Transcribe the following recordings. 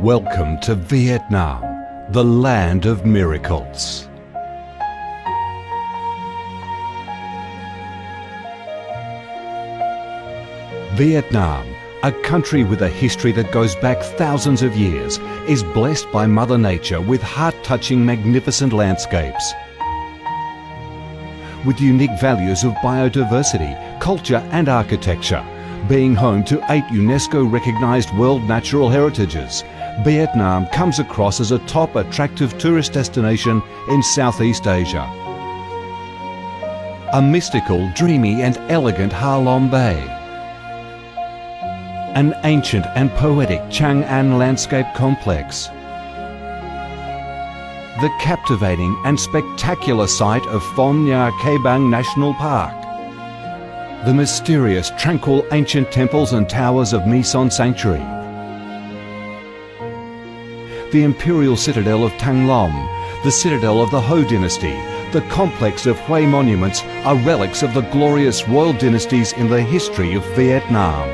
Welcome to Vietnam, the land of miracles. Vietnam, a country with a history that goes back thousands of years, is blessed by Mother Nature with heart-touching, magnificent landscapes. With unique values of biodiversity, culture and architecture, being home to 8 UNESCO-recognised World Natural Heritages, Vietnam comes across as a top attractive tourist destination in Southeast Asia. A mystical, dreamy and elegant Ha Long Bay. An ancient and poetic Chang An landscape complex. The captivating and spectacular site of Phong Nha Ke Bang National Park. The mysterious, tranquil ancient temples and towers of My Son Sanctuary. The imperial citadel of Thăng Long, the citadel of the Ho dynasty, the complex of Hue monuments are relics of the glorious royal dynasties in the history of Vietnam.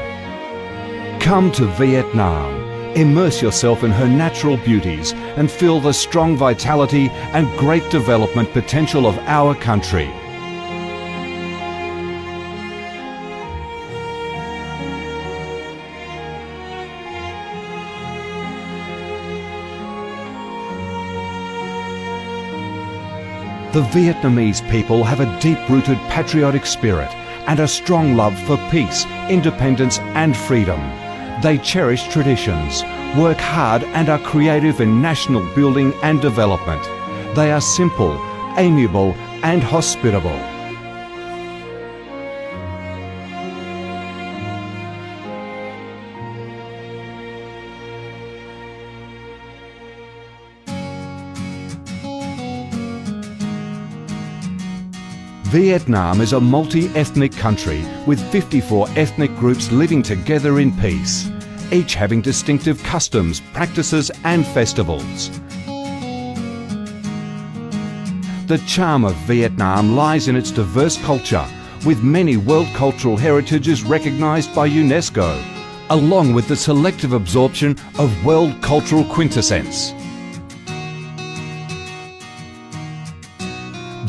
Come to Vietnam, immerse yourself in her natural beauties and feel the strong vitality and great development potential of our country. The Vietnamese people have a deep-rooted patriotic spirit and a strong love for peace, independence and freedom. They cherish traditions, work hard and are creative in national building and development. They are simple, amiable and hospitable. Vietnam is a multi-ethnic country with 54 ethnic groups living together in peace, each having distinctive customs, practices and festivals. The charm of Vietnam lies in its diverse culture, with many World Cultural Heritages recognised by UNESCO, along with the selective absorption of World Cultural Quintessence.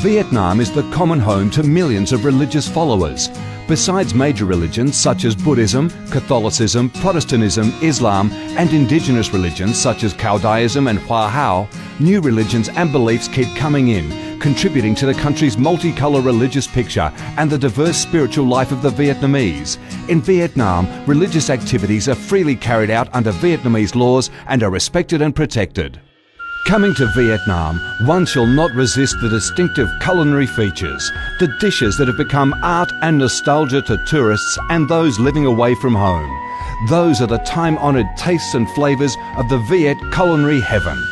Vietnam is the common home to millions of religious followers. Besides major religions such as Buddhism, Catholicism, Protestantism, Islam and indigenous religions such as Caodaism and Hoa Hao, new religions and beliefs keep coming in, contributing to the country's multicolour religious picture and the diverse spiritual life of the Vietnamese. In Vietnam, religious activities are freely carried out under Vietnamese laws and are respected and protected. Coming to Vietnam, one shall not resist the distinctive culinary features, the dishes that have become art and nostalgia to tourists and those living away from home. Those are the time-honoured tastes and flavours of the Viet culinary heaven.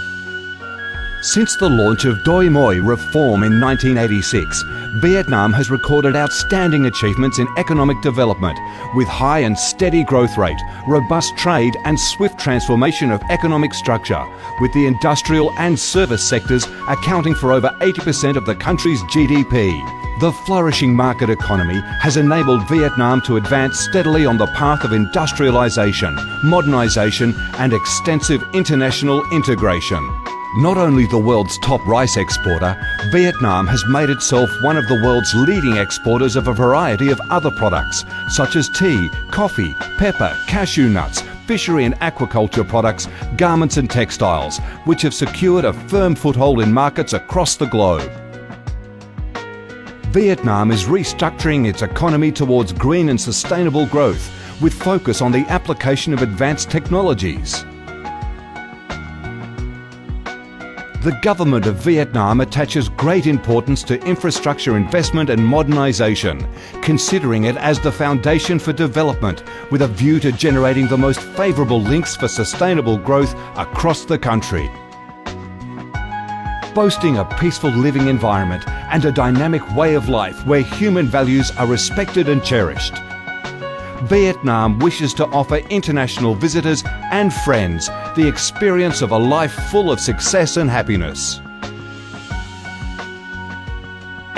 Since the launch of Doi Moi reform in 1986, Vietnam has recorded outstanding achievements in economic development, with high and steady growth rate, robust trade and swift transformation of economic structure, with the industrial and service sectors accounting for over 80% of the country's GDP. The flourishing market economy has enabled Vietnam to advance steadily on the path of industrialisation, modernisation and extensive international integration. Not only the world's top rice exporter, Vietnam has made itself one of the world's leading exporters of a variety of other products, such as tea, coffee, pepper, cashew nuts, fishery and aquaculture products, garments and textiles, which have secured a firm foothold in markets across the globe. Vietnam is restructuring its economy towards green and sustainable growth, with focus on the application of advanced technologies. The government of Vietnam attaches great importance to infrastructure investment and modernisation, considering it as the foundation for development, with a view to generating the most favourable links for sustainable growth across the country. Boasting a peaceful living environment and a dynamic way of life where human values are respected and cherished, Vietnam wishes to offer international visitors and friends the experience of a life full of success and happiness.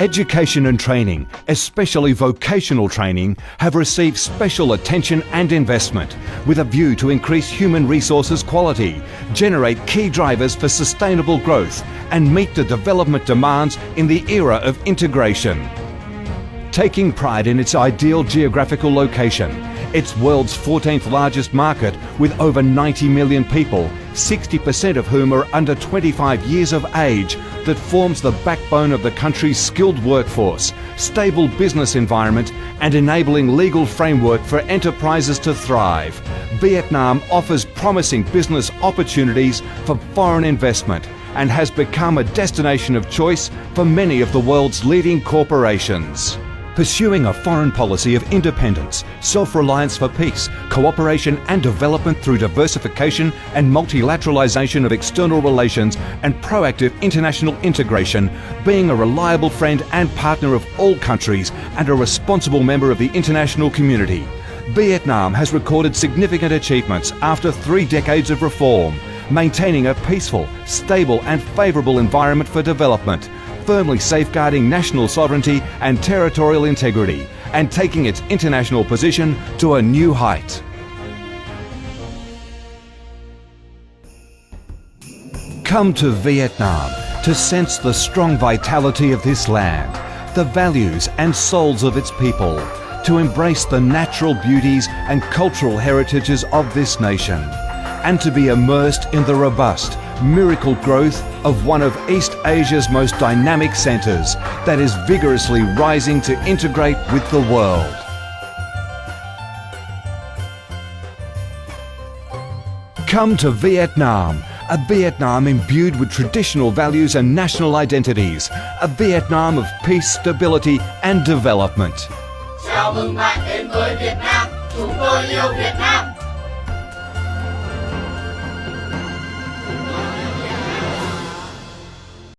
Education and training, especially vocational training, have received special attention and investment with a view to increase human resources quality, generate key drivers for sustainable growth and meet the development demands in the era of integration. Taking pride in its ideal geographical location, its world's 14th largest market with over 90 million people, 60% of whom are under 25 years of age, that forms the backbone of the country's skilled workforce, stable business environment and enabling legal framework for enterprises to thrive. Vietnam offers promising business opportunities for foreign investment and has become a destination of choice for many of the world's leading corporations. Pursuing a foreign policy of independence, self-reliance for peace, cooperation and development through diversification and multilateralization of external relations and proactive international integration, being a reliable friend and partner of all countries and a responsible member of the international community. Vietnam has recorded significant achievements after 3 decades of reform, maintaining a peaceful, stable and favourable environment for development, firmly safeguarding national sovereignty and territorial integrity, and taking its international position to a new height. Come to Vietnam to sense the strong vitality of this land, the values and souls of its people, to embrace the natural beauties and cultural heritages of this nation, and to be immersed in the robust, miracle growth of one of East Asia's most dynamic centres that is vigorously rising to integrate with the world. Come to Vietnam, a Vietnam imbued with traditional values and national identities, a Vietnam of peace, stability and development. Chào mừng bạn đến với Việt Nam, chúng tôi yêu Việt Nam.